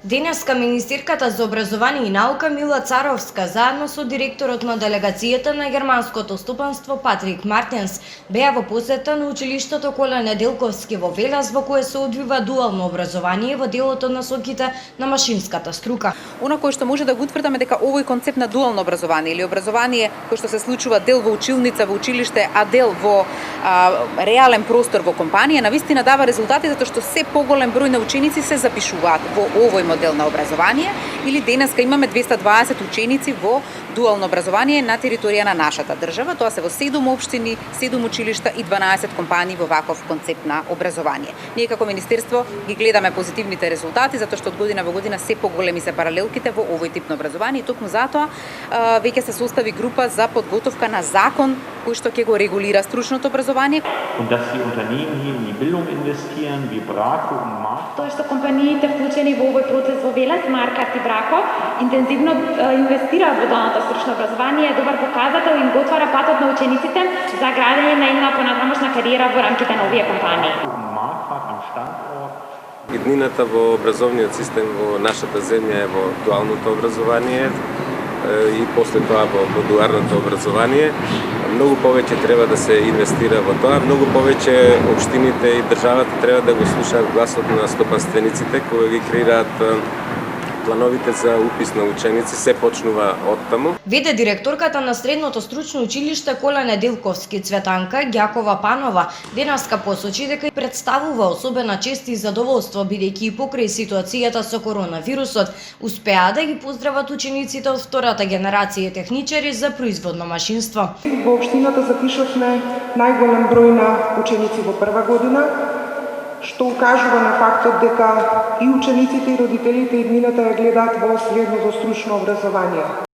Денеска министерката за образование и наука Мила Царовска заедно со директорот на делегацијата на германското стопанство Патрик Мартенс беа во посета на училиштето Кола Неделковски во Велес, во кое се одвива дуално образование во делото на насоките на машинската струка. Она кое што може да го утврдаме дека овој концепт на дуално образование или образование кој што се случува дел во училница, во училиште, а дел во реален простор во компанија, навистина дава резултати затоа што се поголем број на ученици се запишуваат во овој модел на образование, или денеска имаме 220 ученици во дуално образование на територија на нашата држава. Тоа се во 7 општини, 7 училишта и 12 компании во ваков концепт на образование. Ние како министерство ги гледаме позитивните резултати затоа што од година во година се поголеми се паралелките во овој тип на образование и токму затоа веќе се состави група за подготовка на закон кој што ќе го регулира стручното образование. Und dass die Unternehmen hier in die Bildung investieren, wie Braco und Markt. Тоа што компаниите вклучени во овој процес во Велес, Маркат и Брако, интензивно инвестираат во дуалното стручно образование, е добар показател и им го отвара патот на учениците за градење на една понатамошна кариера во рамките на овие компании. Иднината во образовниот систем во нашата земја е во дуалното образование и после тоа во модуларното образование. Многу повеќе треба да се инвестира во тоа, многу повеќе општините и државата треба да го слушаат гласот на стопанствениците кои ги креираат плановите за упис на ученици, се почнува од таму. Веде директорката на Средното стручно училиште Кола Неделковски Цветанка Ѓакова Панова денеска посочи дека представува особена чест и задоволство бидејќи и покрај ситуацијата со коронавирусот успеа да ги поздрават учениците од втората генерација техничари за производно машинство. Во општината запишавме најголем број на ученици во прва година, што укажува на фактот дека и учениците и родителите иднината ја гледаат во средното стручно образование.